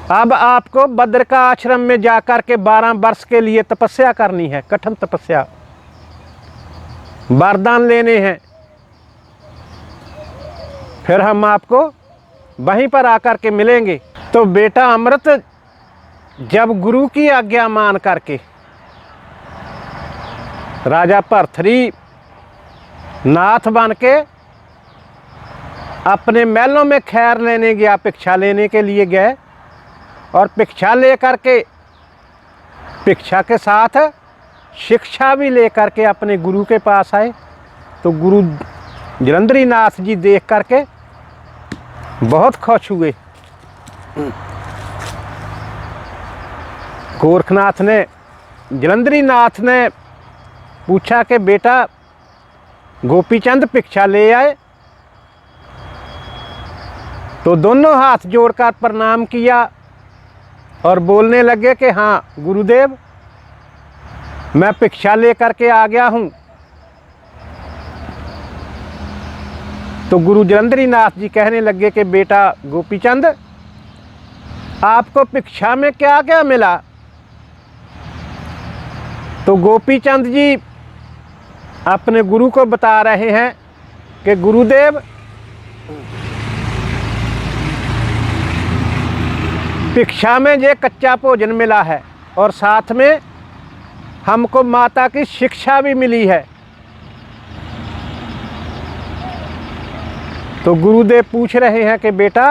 अब आपको बद्र का आश्रम में जाकर के 12 वर्ष के लिए तपस्या करनी है, कठिन तपस्या, वरदान लेने हैं। फिर हम आपको वहीं पर आकर के मिलेंगे। तो बेटा अमृत जब गुरु की आज्ञा मान करके राजा भरथरी नाथ बन के अपने महलों में खैर लेने गया, भिक्षा लेने के लिए गए, और भिक्षा लेकर के भिक्षा के साथ शिक्षा भी लेकर के अपने गुरु के पास आए। तो गुरु जलंधरी नाथ जी देख करके बहुत खुश हुए। गोरखनाथ ने, जलंधरी नाथ ने पूछा कि बेटा गोपीचंद भिक्षा ले आए? तो दोनों हाथ जोड़कर प्रणाम किया और बोलने लगे कि हाँ गुरुदेव, मैं भिक्षा लेकर के आ गया हूँ। तो गुरु जलंधरी नाथ जी कहने लगे कि बेटा गोपीचंद, आपको भिक्षा में क्या क्या मिला? तो गोपीचंद जी अपने गुरु को बता रहे हैं कि गुरुदेव, भिक्षा में ये कच्चा भोजन मिला है और साथ में हमको माता की शिक्षा भी मिली है। तो गुरुदेव पूछ रहे हैं कि बेटा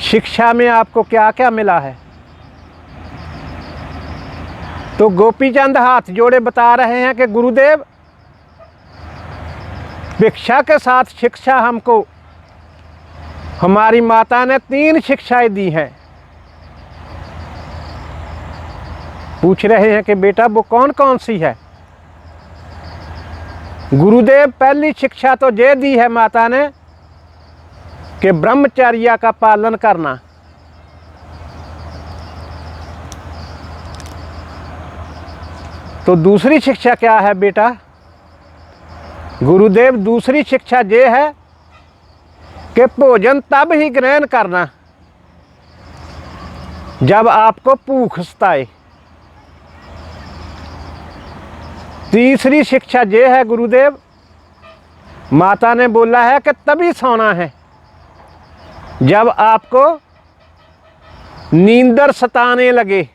शिक्षा में आपको क्या क्या मिला है? तो गोपीचंद हाथ जोड़े बता रहे हैं कि गुरुदेव, भिक्षा के साथ शिक्षा हमको हमारी माता ने 3 शिक्षाएं दी हैं। पूछ रहे हैं कि बेटा वो कौन कौन सी है? गुरुदेव, पहली शिक्षा तो ये दी है माता ने कि ब्रह्मचर्य का पालन करना। तो दूसरी शिक्षा क्या है बेटा? गुरुदेव, दूसरी शिक्षा ये है कि भोजन तब ही ग्रहण करना जब आपको भूख सताए। तीसरी शिक्षा ये है गुरुदेव, माता ने बोला है कि तभी सोना है जब आपको नींदर सताने लगे,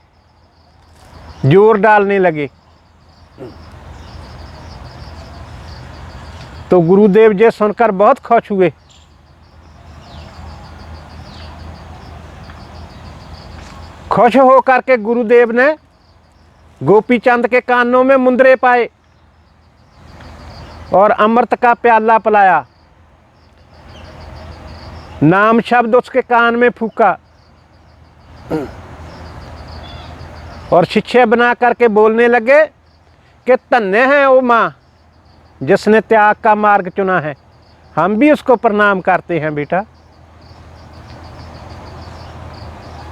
जोर डालने लगे। तो गुरुदेव जी सुनकर बहुत खुश हुए। खुश होकर के गुरुदेव ने गोपीचंद के कानों में मुंदरे पाए और अमृत का प्याला पिलाया। नाम शब्द उसके कान में फूका और शिष्य बना करके बोलने लगे कि धन्य है वो माँ जिसने त्याग का मार्ग चुना है, हम भी उसको प्रणाम करते हैं बेटा।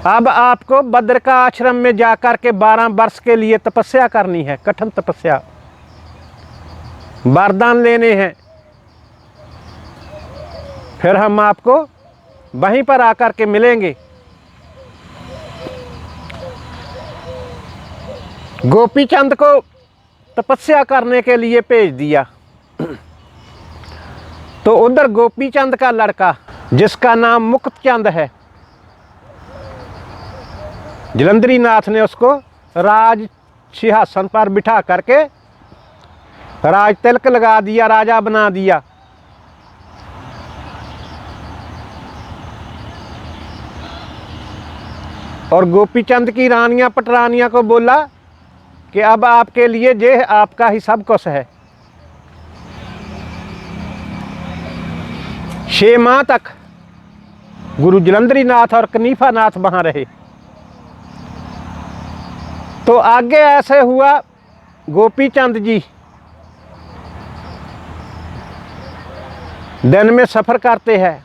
अब आपको बद्र का आश्रम में जाकर के 12 वर्ष के लिए तपस्या करनी है, कठिन तपस्या, वरदान लेने हैं। फिर हम आपको वहीं पर आकर के मिलेंगे। गोपीचंद को तपस्या करने के लिए भेज दिया। तो उधर गोपीचंद का लड़का जिसका नाम मुक्तचंद है, जलंधरी नाथ ने उसको राज सिंहासन पर बिठा करके राज तिलक लगा दिया, राजा बना दिया। और गोपीचंद की रानियां पटरानियां को बोला कि अब आपके लिए ये आपका ही सब कुछ है। 6 माह तक गुरु जलंधरी नाथ और कनीफा नाथ वहां रहे। तो आगे ऐसे हुआ, गोपीचंद जी दिन में सफ़र करते हैं,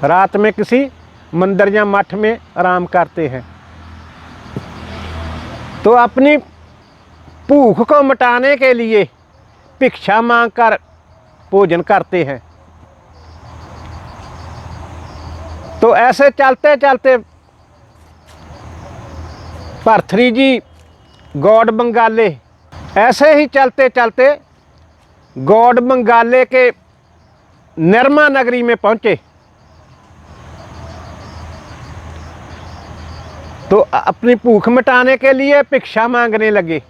रात में किसी मंदिर या मठ में आराम करते हैं। तो अपनी भूख को मिटाने के लिए भिक्षा मांगकर भोजन करते हैं। तो ऐसे चलते चलते भरथरी जी गौड़ बंगाले। ऐसे ही चलते चलते गौड़ बंगाले के निर्मा नगरी में पहुंचे तो अपनी भूख मिटाने के लिए भिक्षा मांगने लगे।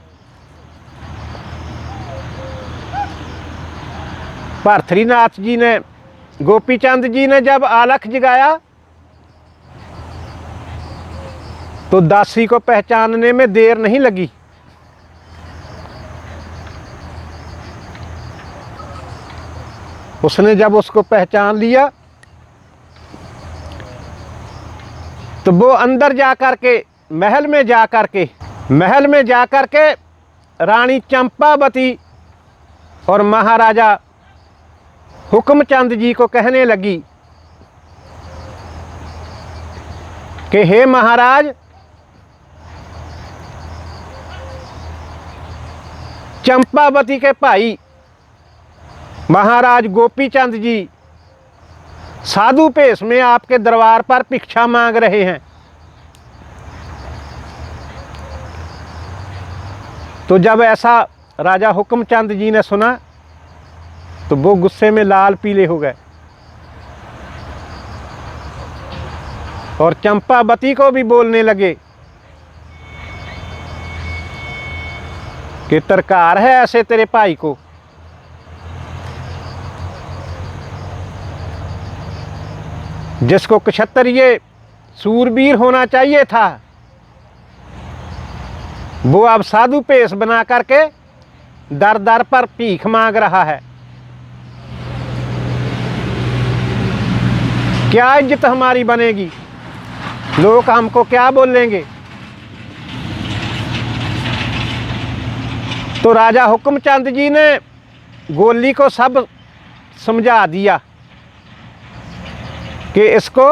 भरथरीनाथ जी ने, गोपीचंद जी ने जब आलख जगाया तो दासी को पहचानने में देर नहीं लगी। उसने जब उसको पहचान लिया तो वो अंदर जा कर के महल में जा कर के रानी चंपावती और महाराजा हुक्मचंद जी को कहने लगी कि हे महाराज, चंपावती के भाई महाराज गोपीचंद जी साधु भेष में आपके दरबार पर भिक्षा मांग रहे हैं। तो जब ऐसा राजा हुक्मचंद जी ने सुना तो वो गुस्से में लाल पीले हो गए और चंपावती को भी बोलने लगे कि तरकार है ऐसे तेरे भाई को। जिसको क्षत्रिय सूरवीर होना चाहिए था वो अब साधु भेष बना करके दर दर पर भीख मांग रहा है। क्या इज्जत हमारी बनेगी? लोग हमको क्या बोलेंगे? तो राजा हुक्मचंद जी ने गोली को सब समझा दिया कि इसको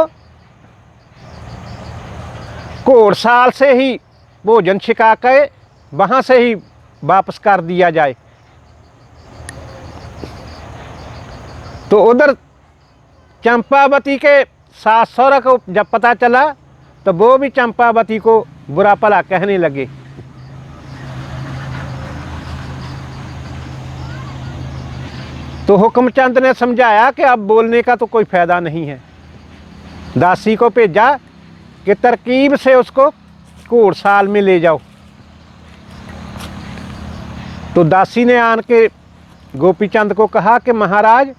घोड़साल से ही भोजन छिका के वहाँ से ही वापस कर दिया जाए। तो उधर चंपावती के सास सहुरा को जब पता चला तो वो भी चंपावती को बुरा भला कहने लगे। तो हुक्मचंद ने समझाया कि अब बोलने का तो कोई फायदा नहीं है। दासी को भेजा कि तरकीब से उसको घोड़साल में ले जाओ। तो दासी ने आन के गोपीचंद को कहा कि महाराज,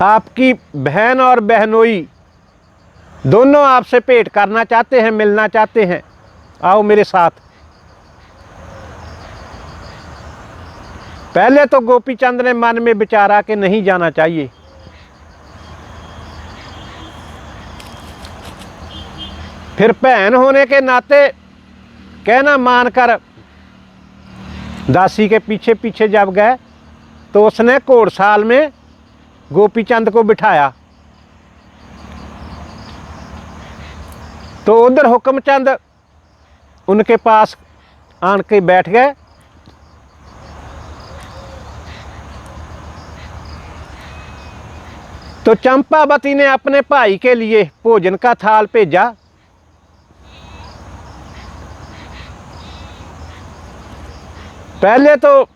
आपकी बहन और बहनोई दोनों आपसे भेंट करना चाहते हैं, मिलना चाहते हैं, आओ मेरे साथ। पहले तो गोपीचंद ने मन में विचारा कि नहीं जाना चाहिए, फिर बहन होने के नाते कहना मानकर दासी के पीछे पीछे जब गए तो उसने घोड़साल में गोपीचंद को बिठाया। तो उधर हुक्मचंद उनके पास आन के बैठ गए। तो चंपावती ने अपने भाई के लिए भोजन का थाल भेजा। पहले तो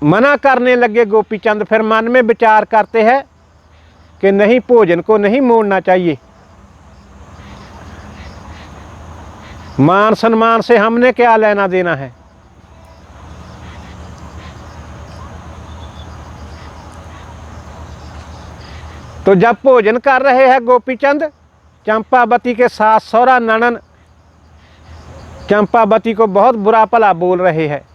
मना करने लगे गोपीचंद, फिर मन में विचार करते हैं कि नहीं, भोजन को नहीं मोड़ना चाहिए, मान सम्मान से हमने क्या लेना देना है। तो जब भोजन कर रहे हैं गोपीचंद, चंपावती के सास सहुरा ननन चंपावती को बहुत बुरा भला बोल रहे हैं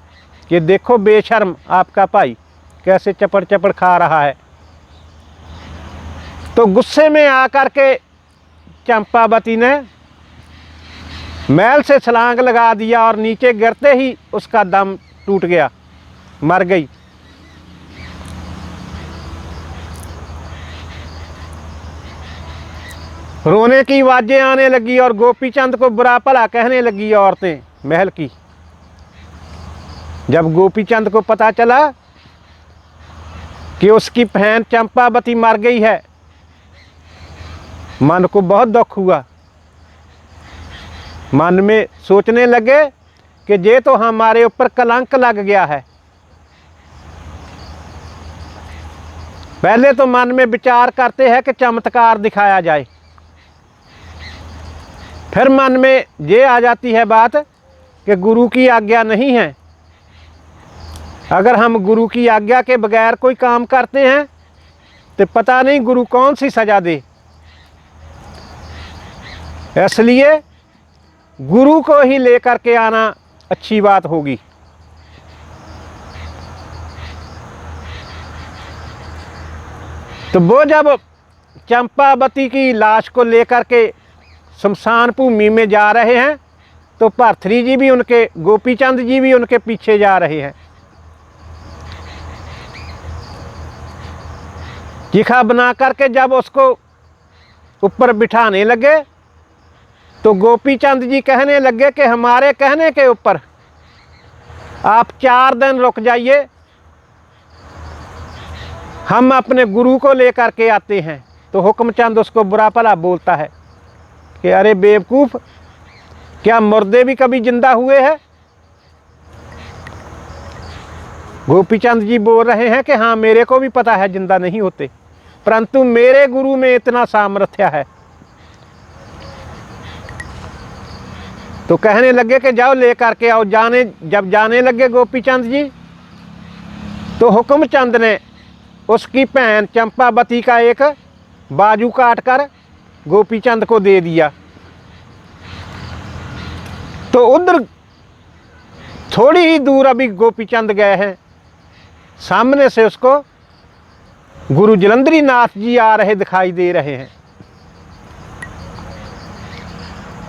कि देखो बेशर्म आपका भाई कैसे चपड़ चपड़ खा रहा है। तो गुस्से में आकर के चंपावती ने महल से छलांग लगा दिया और नीचे गिरते ही उसका दम टूट गया, मर गई। रोने की आवाजें आने लगी और गोपीचंद को बुरा भला कहने लगी औरतें महल की। जब गोपीचंद को पता चला कि उसकी बहन चंपावती मर गई है, मन को बहुत दुख हुआ। मन में सोचने लगे कि ये तो हमारे ऊपर कलंक लग गया है। पहले तो मन में विचार करते हैं कि चमत्कार दिखाया जाए, फिर मन में ये आ जाती है बात कि गुरु की आज्ञा नहीं है। अगर हम गुरु की आज्ञा के बगैर कोई काम करते हैं तो पता नहीं गुरु कौन सी सज़ा दे। इसलिए गुरु को ही लेकर के आना अच्छी बात होगी। तो वो जब चंपावती की लाश को लेकर के शमशान भूमि में जा रहे हैं तो भरथरी जी भी उनके, गोपीचंद जी भी उनके पीछे जा रहे हैं। चिखा बना करके जब उसको ऊपर बिठाने लगे तो गोपीचंद जी कहने लगे कि हमारे कहने के ऊपर आप 4 दिन रुक जाइए, हम अपने गुरु को लेकर के आते हैं। तो हुक्मचंद उसको बुरा भला बोलता है कि अरे बेवकूफ़, क्या मुर्दे भी कभी जिंदा हुए हैं? गोपीचंद जी बोल रहे हैं कि हाँ, मेरे को भी पता है जिंदा नहीं होते, परंतु मेरे गुरु में इतना सामर्थ्य है। तो कहने लगे कि जाओ लेकर के आओ। जब जाने लगे गोपीचंद जी तो हुक्मचंद ने उसकी बहन चंपावती का एक बाजू काट कर गोपीचंद को दे दिया। तो उधर थोड़ी ही दूर अभी गोपीचंद गए हैं, सामने से उसको गुरु जलंधरी नाथ जी आ रहे दिखाई दे रहे हैं।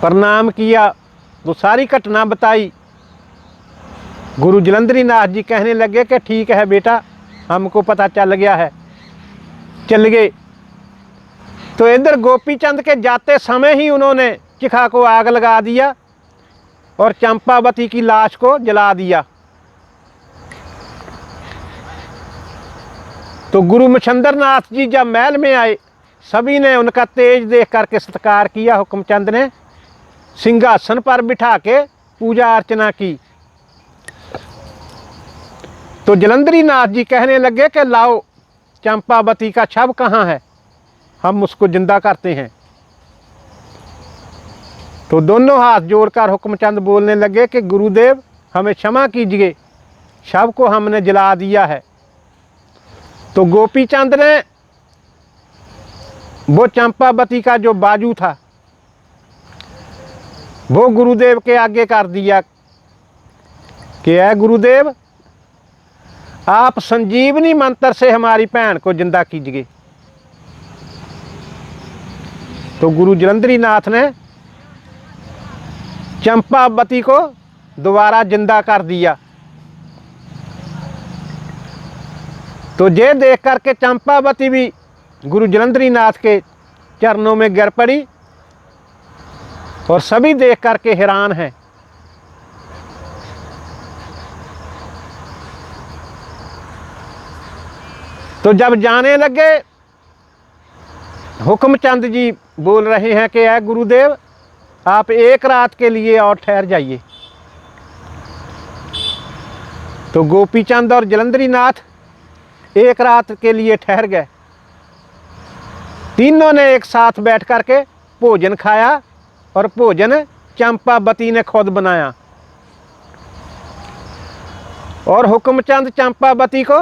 प्रणाम किया तो सारी घटना बताई। गुरु जलंधरी नाथ जी कहने लगे कि ठीक है बेटा, हमको पता चल गया है, चल गए। तो इधर गोपीचंद के जाते समय ही उन्होंने चिखा को आग लगा दिया और चंपावती की लाश को जला दिया। तो गुरु मच्छंदर नाथ जी जब महल में आए, सभी ने उनका तेज देख करके सत्कार किया। हुक्मचंद ने सिंहासन पर बिठा के पूजा अर्चना की। तो जलंधरी नाथ जी कहने लगे कि लाओ, चंपावती का शव कहाँ है, हम उसको जिंदा करते हैं। तो दोनों हाथ जोड़कर हुक्मचंद बोलने लगे कि गुरुदेव हमें क्षमा कीजिए, शव को हमने जला दिया है। तो गोपीचंद ने वो चंपावती का जो बाजू था वो गुरुदेव के आगे कर दिया कि ऐ गुरुदेव, आप संजीवनी मंत्र से हमारी बहन को जिंदा कीजिए। तो गुरु जलंधरी नाथ ने चंपावती को दोबारा जिंदा कर दिया। तो ये देख करके चंपावती भी गुरु जलंधरी नाथ के चरणों में गिर पड़ी और सभी देख करके हैरान हैं। तो जब जाने लगे, हुक्मचंद जी बोल रहे हैं कि ऐ गुरुदेव, आप 1 रात के लिए और ठहर जाइए। तो गोपीचंद और जलंधरी नाथ 1 रात के लिए ठहर गए। तीनों ने एक साथ बैठ करके भोजन खाया और भोजन चंपावती ने खुद बनाया और हुक्मचंद चंपावती को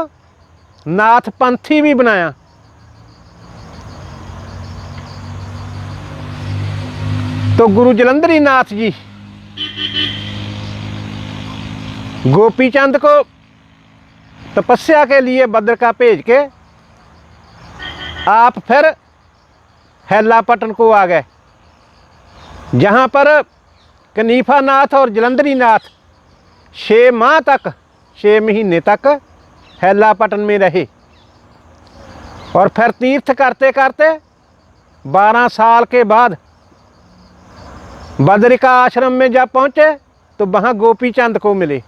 नाथ पंथी भी बनाया। तो गुरु जलंधरी नाथ जी गोपीचंद को तपस्या के लिए बद्रका भेज के आप फिर हैलापटन को आ गए, जहाँ पर कनीफा नाथ और जलंधरी नाथ 6 माह तक, 6 महीने तक हैलापटन में रहे और फिर तीर्थ करते करते 12 साल के बाद बद्रिका आश्रम में जब पहुँचे तो वहाँ गोपीचंद को मिले।